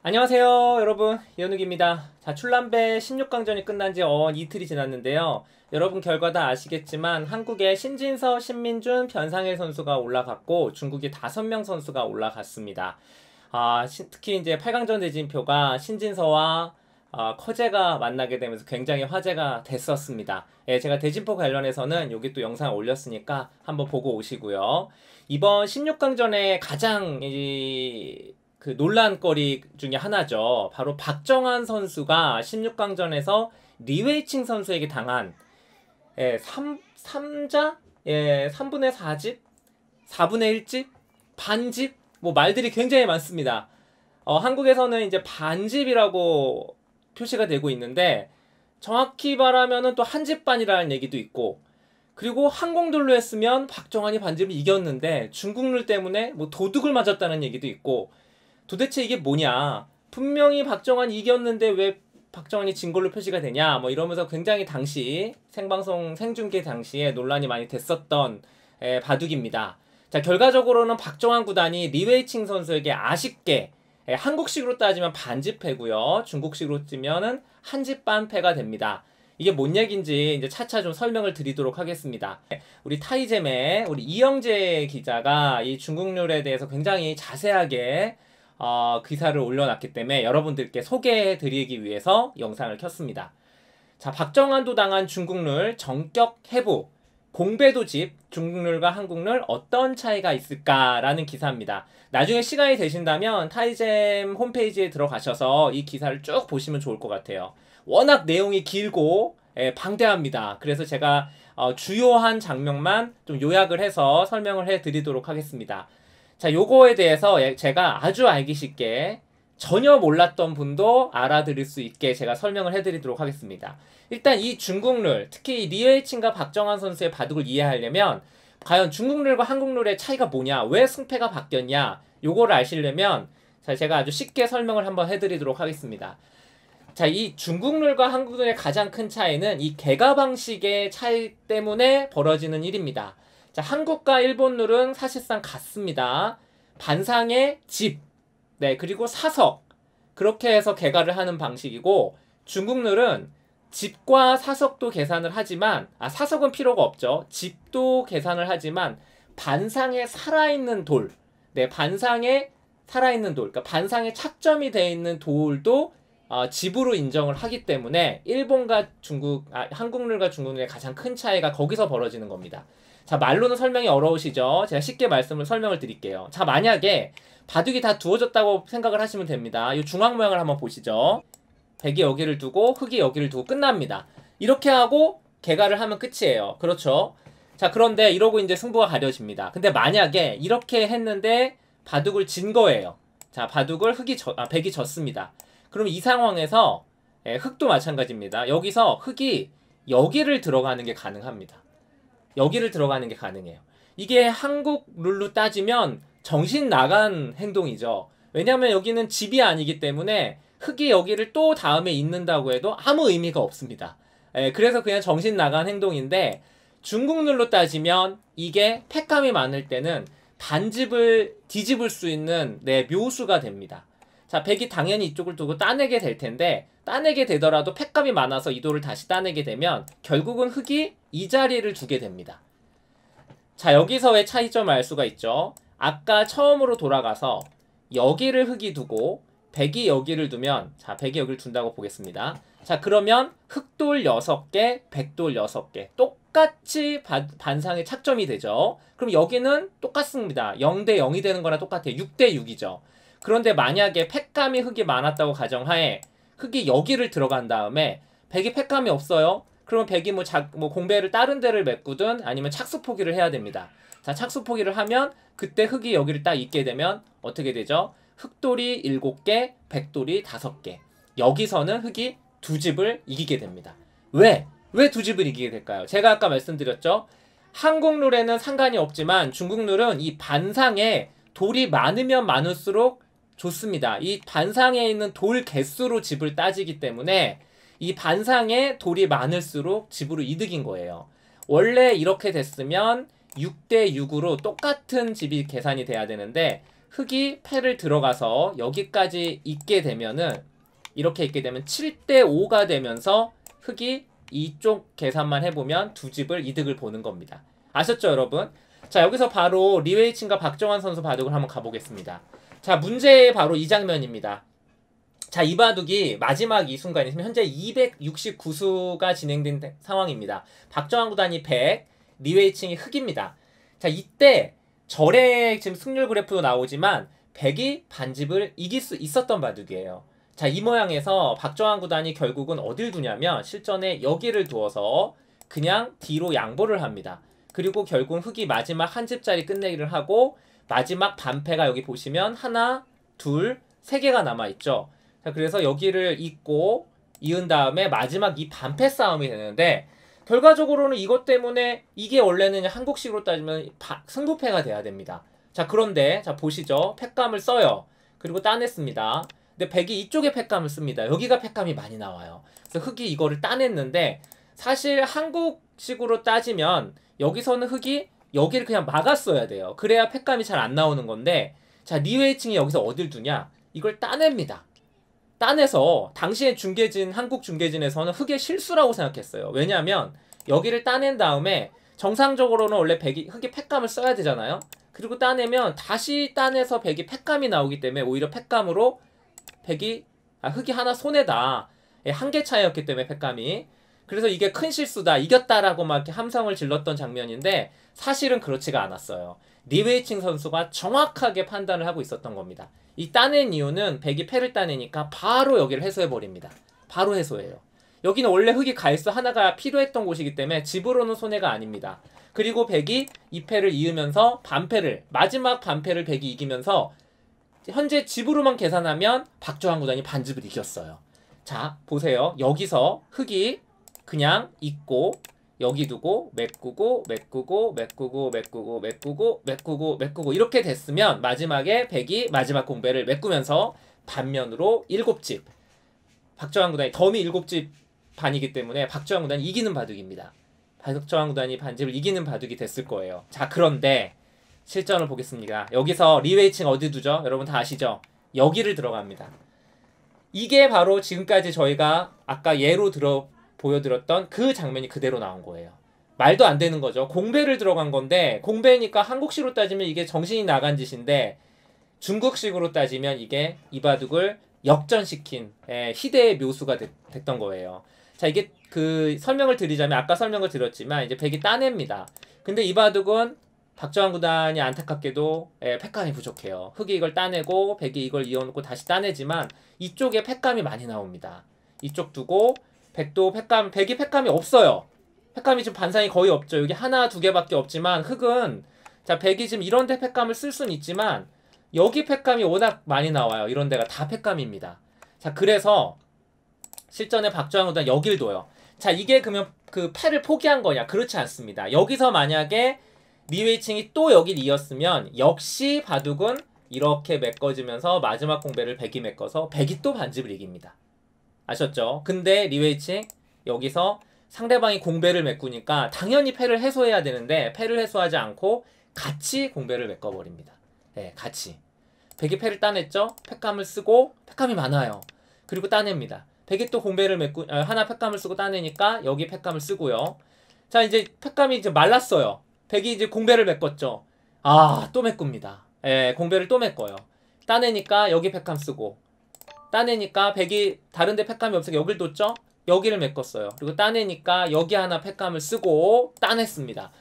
안녕하세요 여러분, 이현욱입니다. 자, 출란배 16강전이 끝난 지 이틀이 지났는데요. 여러분 결과 다 아시겠지만 한국의 신진서, 신민준, 변상일 선수가 올라갔고 중국이 5명 선수가 올라갔습니다. 특히 이제 8강전 대진표가 신진서와 커제가 만나게 되면서 굉장히 화제가 됐었습니다. 예, 제가 대진표 관련해서는 여기 또 영상 올렸으니까 한번 보고 오시고요. 이번 16강전에 가장 그 논란거리 중에 하나죠. 바로 박정환 선수가 16강전에서 리웨이칭 선수에게 당한 3자? 3분의 4집? 4분의 1집? 반집? 뭐 말들이 굉장히 많습니다. 한국에서는 이제 반집이라고 표시가 되고 있는데 정확히 말하면은 또 한집반이라는 얘기도 있고, 그리고 항공들로 했으면 박정환이 반집을 이겼는데 중국룰 때문에 뭐 도둑을 맞았다는 얘기도 있고, 도대체 이게 뭐냐? 분명히 박정환이 이겼는데 왜 박정환이 진 걸로 표시가 되냐? 뭐 이러면서 굉장히 당시 생방송 생중계 당시에 논란이 많이 됐었던 바둑입니다. 자, 결과적으로는 박정환 구단이 리웨이칭 선수에게 아쉽게 한국식으로 따지면 반집패고요. 중국식으로 치면은 한집반 패가 됩니다. 이게 뭔 얘기인지 이제 차차 좀 설명을 드리도록 하겠습니다. 우리 타이잼의 우리 이영재 기자가 이 중국룰에 대해서 굉장히 자세하게 기사를 올려놨기 때문에 여러분들께 소개해드리기 위해서 영상을 켰습니다. 자, 박정환도 당한 중국룰 정격 해부, 공배도집, 중국룰과 한국룰 어떤 차이가 있을까라는 기사입니다. 나중에 시간이 되신다면 타이잼 홈페이지에 들어가셔서 이 기사를 쭉 보시면 좋을 것 같아요. 워낙 내용이 길고 방대합니다. 그래서 제가 주요한 장면만 좀 요약을 해서 설명을 해드리도록 하겠습니다. 자, 요거에 대해서 제가 아주 알기 쉽게 전혀 몰랐던 분도 알아들을 수 있게 제가 설명을 해드리도록 하겠습니다. 일단 이 중국룰, 특히 리웨이칭과 박정환 선수의 바둑을 이해하려면 과연 중국룰과 한국룰의 차이가 뭐냐, 왜 승패가 바뀌었냐, 요거를 아시려면 제가 아주 쉽게 설명을 한번 해드리도록 하겠습니다. 자, 이 중국룰과 한국룰의 가장 큰 차이는 이 계가 방식의 차이 때문에 벌어지는 일입니다. 자, 한국과 일본 룰은 사실상 같습니다. 반상의 집, 그리고 사석, 그렇게 해서 계가를 하는 방식이고, 중국 룰은 집과 사석도 계산을 하지만, 사석은 필요가 없죠. 집도 계산을 하지만 반상에 살아있는 돌, 반상에 살아있는 돌, 그러니까 반상에 착점이 되어 있는 돌도 집으로 인정을 하기 때문에 일본과 한국룰과 중국룰의 가장 큰 차이가 거기서 벌어지는 겁니다. 자, 말로는 설명이 어려우시죠? 제가 쉽게 설명을 드릴게요. 자, 만약에 바둑이 다 두어졌다고 생각을 하시면 됩니다. 이 중앙 모양을 한번 보시죠. 백이 여기를 두고 흑이 여기를 두고 끝납니다. 이렇게 하고 개가를 하면 끝이에요. 그렇죠? 자, 그런데 이러고 이제 승부가 가려집니다. 근데 만약에 이렇게 했는데 바둑을 진 거예요. 자, 바둑을 백이 졌습니다. 그럼 이 상황에서 흑도 마찬가지입니다. 여기서 흑이 여기를 들어가는 게 가능합니다. 여기를 들어가는 게 가능해요. 이게 한국 룰로 따지면 정신 나간 행동이죠. 왜냐하면 여기는 집이 아니기 때문에 흑이 여기를 또 다음에 잇는다고 해도 아무 의미가 없습니다. 그래서 그냥 정신 나간 행동인데, 중국 룰로 따지면 이게 패감이 많을 때는 반집을 뒤집을 수 있는 묘수가 됩니다. 자, 백이 당연히 이쪽을 두고 따내게 될 텐데, 따내게 되더라도 패감이 많아서 이 돌을 다시 따내게 되면 결국은 흑이 이 자리를 두게 됩니다. 자, 여기서의 차이점을 알 수가 있죠. 아까 처음으로 돌아가서 여기를 흑이 두고 백이 여기를 두면, 자, 백이 여기를 둔다고 보겠습니다. 자, 그러면 흑돌 6개, 백돌 6개 똑같이 반상에 착점이 되죠. 그럼 여기는 똑같습니다. 0대 0이 되는 거랑 똑같아요. 6대 6이죠. 그런데 만약에 패감이 흑이 많았다고 가정하에 흑이 여기를 들어간 다음에 백이 패감이 없어요. 그러면 백이 뭐 공배를 다른 데를 메꾸든 아니면 착수 포기를 해야 됩니다. 자, 착수 포기를 하면 그때 흑이 여기를 딱 있게 되면 어떻게 되죠? 흑돌이 7개, 백돌이 5개. 여기서는 흑이 두 집을 이기게 됩니다. 왜? 왜 두 집을 이기게 될까요? 제가 아까 말씀드렸죠? 한국 룰에는 상관이 없지만 중국 룰은 이 반상에 돌이 많으면 많을수록 좋습니다. 이 반상에 있는 돌 개수로 집을 따지기 때문에 이 반상에 돌이 많을수록 집으로 이득인 거예요. 원래 이렇게 됐으면 6대 6으로 똑같은 집이 계산이 돼야 되는데 흙이 패를 들어가서 여기까지 있게 되면은 이렇게 있게 되면 7대 5가 되면서 흙이 이쪽 계산만 해보면 두 집을 이득을 보는 겁니다. 아셨죠, 여러분? 자, 여기서 바로 리웨이칭과 박정환 선수 바둑을 한번 가보겠습니다. 자, 문제 바로 이 장면입니다. 자, 이 바둑이 마지막 이 순간이 현재 269수가 진행된 상황입니다. 박정환 구단이 100, 리웨이칭이 흙입니다. 자, 이때 절의 지금 승률 그래프도 나오지만 100이 반집을 이길 수 있었던 바둑이에요. 자, 이 모양에서 박정환 구단이 결국은 어딜 두냐면 실전에 여기를 두어서 그냥 뒤로 양보를 합니다. 그리고 결국 흙이 마지막 한 집짜리 끝내기를 하고 마지막 반패가 여기 보시면 하나, 둘, 세 개가 남아있죠. 자, 그래서 여기를 잇고 이은 다음에 마지막 이 반패 싸움이 되는데 결과적으로는 이것 때문에 이게 원래는 한국식으로 따지면 승부패가 돼야 됩니다. 자, 그런데 자 보시죠. 팩감을 써요. 그리고 따냈습니다. 근데 백이 이쪽에 팩감을 씁니다. 여기가 팩감이 많이 나와요. 그래서 흙이 이거를 따냈는데 사실 한국식으로 따지면 여기서는 흙이 여기를 그냥 막았어야 돼요. 그래야 팩감이 잘 안 나오는 건데 자, 리웨이칭이 여기서 어딜 두냐? 이걸 따냅니다. 따내서 당시에 중계진, 한국 중계진에서는 흙의 실수라고 생각했어요. 왜냐하면 여기를 따낸 다음에 정상적으로는 원래 흙이 팩감을 써야 되잖아요. 그리고 따내면 다시 따내서 백이 팩감이 나오기 때문에 오히려 팩감으로 흙이 하나 손해다. 한 개 차이였기 때문에 팩감이. 그래서 이게 큰 실수다, 이겼다라고 막 이렇게 함성을 질렀던 장면인데 사실은 그렇지가 않았어요. 리웨이칭 선수가 정확하게 판단을 하고 있었던 겁니다. 이 따낸 이유는 백이 패를 따내니까 바로 여기를 해소해버립니다. 바로 해소해요. 여기는 원래 흙이 갈수 하나가 필요했던 곳이기 때문에 집으로는 손해가 아닙니다. 그리고 백이 이 패를 이으면서 마지막 반패를 백이 이기면서 현재 집으로만 계산하면 박정환 구단이 반집을 이겼어요. 자, 보세요. 여기서 흙이 그냥 있고 여기 두고 메꾸고 이렇게 됐으면 마지막에 백이 마지막 공배를 메꾸면서 반면으로 7집 박정환 구단이 덤이 7집 반이기 때문에 박정환 구단이 이기는 바둑입니다. 박정환 구단이 반집을 이기는 바둑이 됐을 거예요. 자, 그런데 실전을 보겠습니다. 여기서 리웨이칭 어디 두죠? 여러분 다 아시죠? 여기를 들어갑니다. 이게 바로 지금까지 저희가 아까 예로 보여드렸던 그 장면이 그대로 나온 거예요. 말도 안 되는 거죠. 공배를 들어간 건데 공배니까 한국식으로 따지면 이게 정신이 나간 짓인데 중국식으로 따지면 이게 이 바둑을 역전시킨 희대의 묘수가 됐던 거예요. 자, 이게 그 설명을 드리자면 아까 설명을 드렸지만 이제 백이 따냅니다. 근데 이 바둑은 박정환 구단이 안타깝게도 팩감이 부족해요. 흙이 이걸 따내고 백이 이걸 이어놓고 다시 따내지만 이쪽에 팩감이 많이 나옵니다. 이쪽 두고 백이 팩감이 없어요. 팩감이 지금 반상이 거의 없죠. 여기 하나, 두 개밖에 없지만 흙은 자, 백이 지금 이런 데 팩감을 쓸 수는 있지만 여기 팩감이 워낙 많이 나와요. 이런 데가 다 팩감입니다. 자, 그래서 실전에 박정환 구단 여길 둬요. 자, 이게 그러면 그 패를 포기한 거냐? 그렇지 않습니다. 여기서 만약에 리웨이칭이 또 여길 이었으면 역시 바둑은 이렇게 메꿔지면서 마지막 공배를 백이 메꿔서 백이 또 반집을 이깁니다. 아셨죠? 근데 리웨이칭 여기서 상대방이 공배를 메꾸니까 당연히 패를 해소해야 되는데 패를 해소하지 않고 같이 공배를 메꿔버립니다. 네, 같이. 백이 패를 따냈죠? 팩감을 쓰고 팩감이 많아요. 그리고 따냅니다. 백이 또 공배를 하나 팩감을 쓰고 따내니까 여기 팩감을 쓰고요. 자, 이제 팩감이 이제 말랐어요. 백이 이제 공배를 메꿨죠. 아, 또 메꿉니다. 예, 공배를 또 메꿔요. 따내니까 여기 팩감 쓰고 따내니까 백이 다른데 팩감이 없으니까 여길 뒀죠? 여기를 메꿨어요. 그리고 따내니까 여기 하나 팩감을 쓰고 따냈습니다.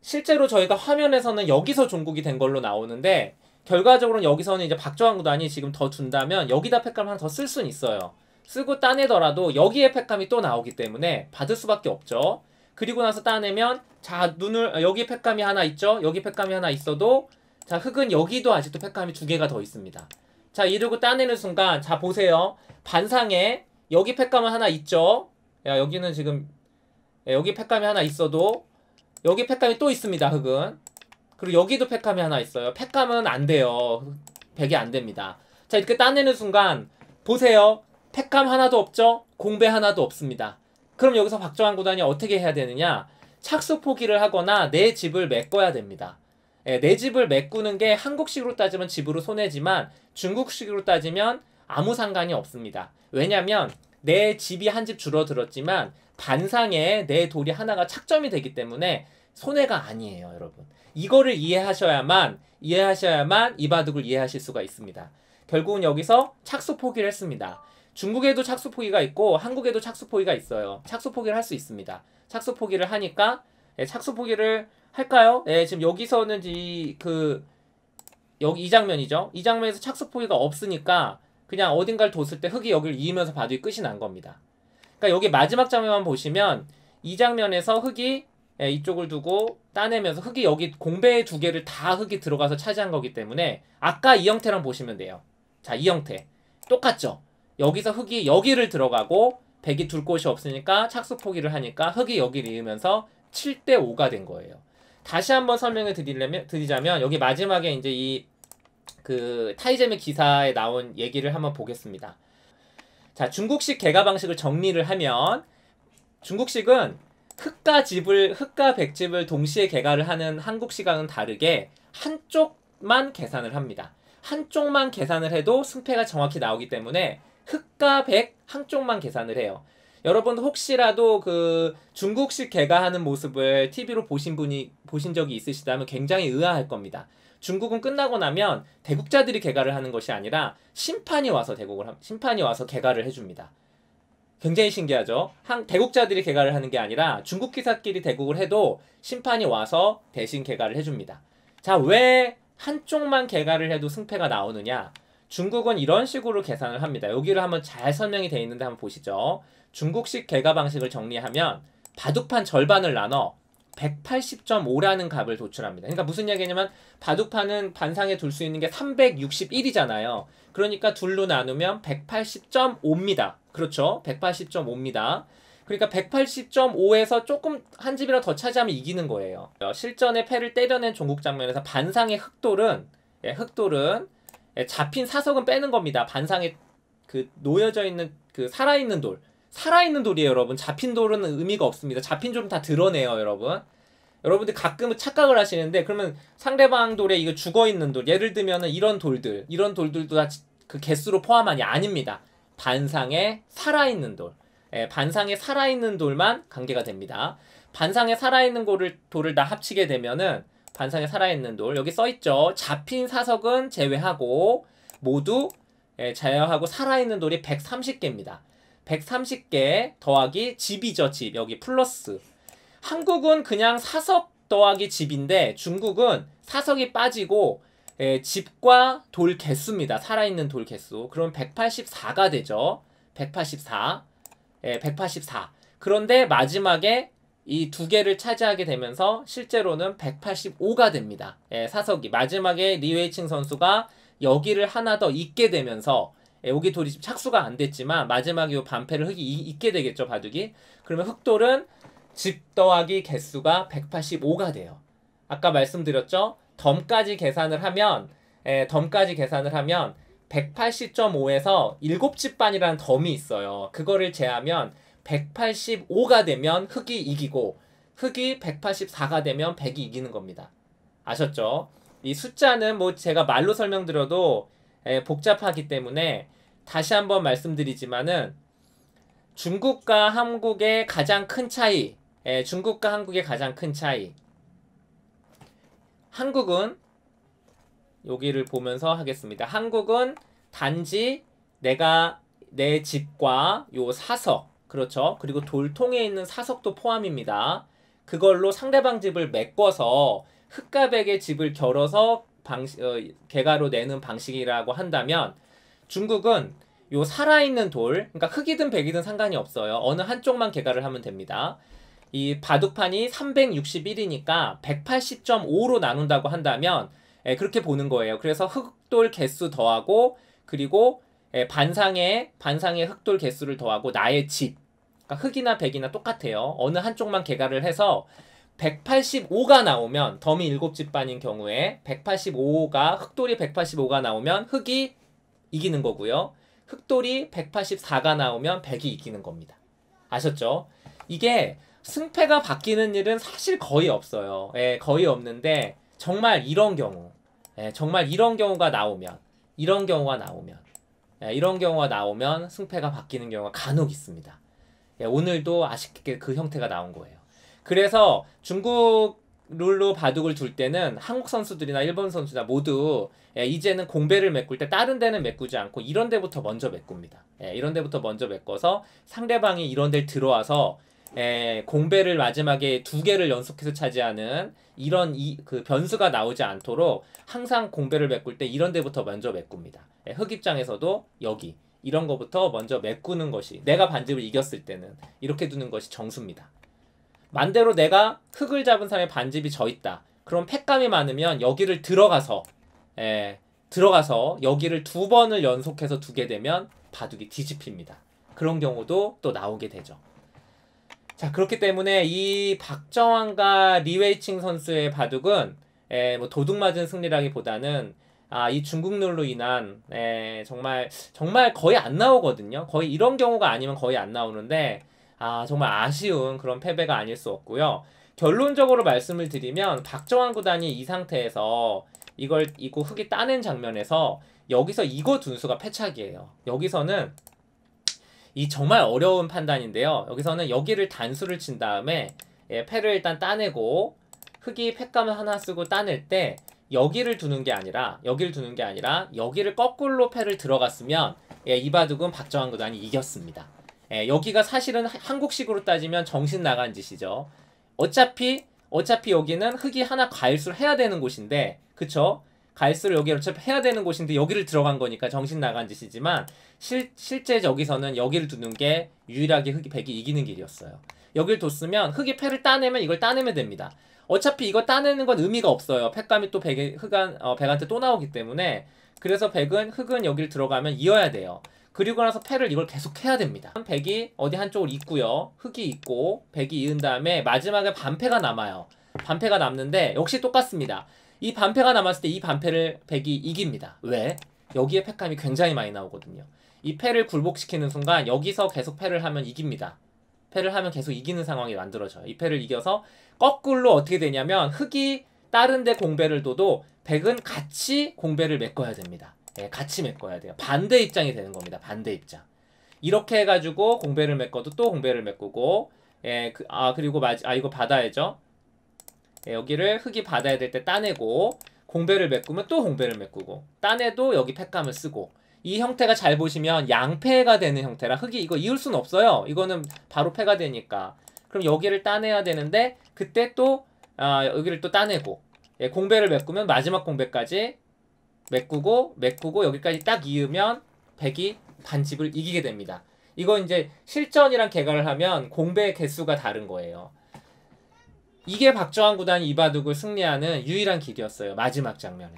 실제로 저희가 화면에서는 여기서 종국이 된 걸로 나오는데 결과적으로는 여기서는 이제 박정환 구단이 지금 더 둔다면 여기다 팩감 하나 더 쓸 수는 있어요. 쓰고 따내더라도 여기에 팩감이 또 나오기 때문에 받을 수밖에 없죠. 그리고 나서 따내면 자, 여기 팩감이 하나 있죠? 여기 팩감이 하나 있어도 자, 흙은 여기도 아직도 팩감이 두 개가 더 있습니다. 자, 이러고 따내는 순간 자, 보세요. 반상에 여기 팩감은 하나 있죠? 야, 여기는 지금 여기 팩감이 하나 있어도 여기 팩감이 또 있습니다. 흙은. 그리고 여기도 팩감이 하나 있어요. 팩감은 안 돼요. 백이 안 됩니다. 자, 이렇게 따내는 순간 보세요. 팩감 하나도 없죠? 공배 하나도 없습니다. 그럼 여기서 박정환 구단이 어떻게 해야 되느냐? 착수 포기를 하거나 내 집을 메꿔야 됩니다. 내 집을 메꾸는 게 한국식으로 따지면 집으로 손해지만 중국식으로 따지면 아무 상관이 없습니다. 왜냐면 내 집이 한 집 줄어들었지만 반상에 내 돌이 하나가 착점이 되기 때문에 손해가 아니에요, 여러분. 이거를 이해하셔야만 이 바둑을 이해하실 수가 있습니다. 결국은 여기서 착수 포기를 했습니다. 중국에도 착수 포기가 있고 한국에도 착수 포기가 있어요. 착수 포기를 할 수 있습니다. 착수 포기를 하니까 착수 포기를 할까요? 지금 여기서는 여기 이 장면이죠. 이 장면에서 착수 포기가 없으니까 그냥 어딘가를 뒀을 때 흙이 여기를 이으면서 바둑이 끝이 난 겁니다. 그러니까 여기 마지막 장면만 보시면 이 장면에서 흙이 이쪽을 두고 따내면서 흙이 여기 공배 두 개를 다 흙이 들어가서 차지한 거기 때문에 아까 이 형태랑 보시면 돼요. 자, 이 형태 똑같죠? 여기서 흙이 여기를 들어가고 백이 둘 곳이 없으니까 착수 포기를 하니까 흙이 여기를 이으면서 7대 5가 된 거예요. 다시 한번 설명을 드리자면 여기 마지막에 이제 타이제미 기사에 나온 얘기를 한번 보겠습니다. 자, 중국식 개가 방식을 정리를 하면 중국식은 흙과 백집을 동시에 개가를 하는 한국식과는 다르게 한쪽만 계산을 합니다. 한쪽만 계산을 해도 승패가 정확히 나오기 때문에 흙과 백 한쪽만 계산을 해요. 여러분 혹시라도 중국식 개가하는 모습을 TV로 보신 적이 있으시다면 굉장히 의아할 겁니다. 중국은 끝나고 나면 대국자들이 개가를 하는 것이 아니라 심판이 와서 개가를 해줍니다. 굉장히 신기하죠? 대국자들이 개가를 하는 게 아니라 중국 기사끼리 대국을 해도 심판이 와서 대신 개가를 해줍니다. 자, 왜 한쪽만 개가를 해도 승패가 나오느냐? 중국은 이런 식으로 계산을 합니다. 여기를 한번 잘 설명이 되어 있는데 한번 보시죠. 중국식 개가 방식을 정리하면 바둑판 절반을 나눠 180.5라는 값을 도출합니다. 그러니까 무슨 얘기냐면 바둑판은 반상에 둘 수 있는 게 361이잖아요. 그러니까 둘로 나누면 180.5입니다. 그렇죠? 180.5입니다. 그러니까 180.5에서 조금 한 집이라도 더 차지하면 이기는 거예요. 실전에 패를 때려낸 종국 장면에서 반상의 흑돌은 잡힌 사석은 빼는 겁니다. 반상에 놓여져 있는 살아있는 돌이에요, 여러분. 잡힌 돌은 의미가 없습니다. 잡힌 돌은 다 드러내요, 여러분. 여러분들 가끔은 착각을 하시는데 그러면 상대방 돌에 이거 죽어있는 돌, 예를 들면은 이런 돌들도 다 그 개수로 포함하니 아닙니다. 반상에 살아있는 반상에 살아있는 돌만 관계가 됩니다. 반상에 살아있는 돌을 다 합치게 되면은 반상에 살아있는 돌 여기 써있죠. 잡힌 사석은 제외하고 모두 제외하고 살아있는 돌이 130개입니다. 130개 더하기 집이죠. 집 여기 플러스. 한국은 그냥 사석 더하기 집인데 중국은 사석이 빠지고 집과 돌 개수입니다. 살아있는 돌 개수. 그럼 184가 되죠. 184. 184. 그런데 마지막에 이 두 개를 차지하게 되면서 실제로는 185가 됩니다. 사석이. 마지막에 리웨이칭 선수가 여기를 하나 더 잇게 되면서 여기 돌이 착수가 안 됐지만 마지막에 이 반패를 흙이 잇게 되겠죠, 바둑이. 그러면 흑돌은 집 더하기 개수가 185가 돼요. 아까 말씀드렸죠? 덤까지 계산을 하면 180.5에서 7집반이라는 덤이 있어요. 그거를 제하면 185가 되면 흑이 이기고 흑이 184가 되면 백이 이기는 겁니다. 아셨죠? 이 숫자는 뭐 제가 말로 설명드려도 복잡하기 때문에 다시 한번 말씀드리지만은 중국과 한국의 가장 큰 차이 한국은 여기를 보면서 하겠습니다. 한국은 단지 내 집과 요 사석 그렇죠. 그리고 돌통에 있는 사석도 포함입니다. 그걸로 상대방 집을 메꿔서 흑과 백의 집을 결어서 개가로 내는 방식이라고 한다면 중국은 요 살아있는 돌, 그러니까 흑이든 백이든 상관이 없어요. 어느 한쪽만 개가를 하면 됩니다. 이 바둑판이 361이니까 180.5로 나눈다고 한다면 그렇게 보는 거예요. 그래서 흑돌 개수 더하고 그리고 반상의 흑돌 개수를 더하고 나의 집. 그러니까 흑이나 백이나 똑같아요. 어느 한쪽만 개가를 해서 185가 나오면 덤이 7집반인 경우에 흑돌이 185가 나오면 흑이 이기는 거고요. 흑돌이 184가 나오면 백이 이기는 겁니다. 아셨죠? 이게 승패가 바뀌는 일은 사실 거의 없어요. 거의 없는데 정말 이런 경우, 정말 이런 경우가 나오면, 이런 경우가 나오면 승패가 바뀌는 경우가 간혹 있습니다. 오늘도 아쉽게 그 형태가 나온 거예요. 그래서 중국 룰로 바둑을 둘 때는 한국 선수들이나 일본 선수나 모두 이제는 공배를 메꿀 때 다른 데는 메꾸지 않고 이런 데부터 먼저 메꿉니다. 이런 데부터 먼저 메꿔서 상대방이 이런 데를 들어와서 공배를 마지막에 2개를 연속해서 차지하는 이런 그 변수가 나오지 않도록 항상 공배를 메꿀 때 이런 데부터 먼저 메꿉니다. 흑 입장에서도 여기 이런 거부터 먼저 메꾸는 것이, 내가 반집을 이겼을 때는 이렇게 두는 것이 정수입니다. 만대로 내가 흑을 잡은 사람의 반집이 져 있다. 그럼 패감이 많으면 여기를 들어가서 여기를 2번을 연속해서 두게 되면 바둑이 뒤집힙니다. 그런 경우도 또 나오게 되죠. 자, 그렇기 때문에 이 박정환과 리웨이칭 선수의 바둑은 뭐 도둑 맞은 승리라기보다는 이 중국 룰로 인한 정말 거의 안 나오거든요. 거의 이런 경우가 아니면 거의 안 나오는데 정말 아쉬운 그런 패배가 아닐 수 없고요. 결론적으로 말씀을 드리면 박정환 구단이 이 상태에서 이거 흑이 따낸 장면에서 여기서 이거 둔수가 패착이에요. 여기서는 이 정말 어려운 판단인데요. 여기서는 여기를 단수를 친 다음에 패를 일단 따내고 흑이 패감을 하나 쓰고 따낼 때 여기를 두는 게 아니라 여기를 거꾸로 패를 들어갔으면 이 바둑은 박정환 구단이 이겼습니다. 여기가 사실은 한국식으로 따지면 정신 나간 짓이죠. 어차피 여기는 흑이 하나 가일수를 해야 되는 곳인데, 그쵸? 가일수를 여기 어차피 해야 되는 곳인데 여기를 들어간 거니까 정신 나간 짓이지만 실제 여기서는 여기를 두는 게 유일하게 백이 이기는 길이었어요. 여기를 뒀으면 흑이 패를 따내면 이걸 따내면 됩니다. 어차피 이거 따내는 건 의미가 없어요. 패감이 또 백한테 또 나오기 때문에. 그래서 흑은 여기를 들어가면 이어야 돼요. 그리고 나서 패를 이걸 계속 해야 됩니다. 백이 어디 한쪽을 잇고요. 흑이 잇고 백이 이은 다음에 마지막에 반패가 남아요. 반패가 남는데 역시 똑같습니다. 이 반패가 남았을 때 이 반패를 백이 이깁니다. 왜? 여기에 패감이 굉장히 많이 나오거든요. 이 패를 굴복시키는 순간 여기서 계속 패를 하면 이깁니다. 패를 하면 계속 이기는 상황이 만들어져요. 이 패를 이겨서 거꾸로 어떻게 되냐면 흑이 다른 데 공배를 둬도 백은 같이 공배를 메꿔야 됩니다. 같이 메꿔야 돼요. 반대 입장이 되는 겁니다. 반대 입장. 이렇게 해가지고 공배를 메꿔도 또 공배를 메꾸고, 그리고 이거 받아야죠. 여기를 흑이 받아야 될 때 따내고, 공배를 메꾸면 또 공배를 메꾸고, 따내도 여기 패감을 쓰고, 이 형태가 잘 보시면 양패가 되는 형태라 흑이 이거 이을 수는 없어요. 이거는 바로 패가 되니까. 그럼 여기를 따내야 되는데, 그때 또 여기를 또 따내고, 공배를 메꾸면 마지막 공배까지 메꾸고 여기까지 딱 이으면 백이 반집을 이기게 됩니다. 이거 이제 실전이랑 개괄을 하면 공배의 개수가 다른 거예요. 이게 박정환 구단이 이 바둑을 승리하는 유일한 길이었어요. 마지막 장면에서.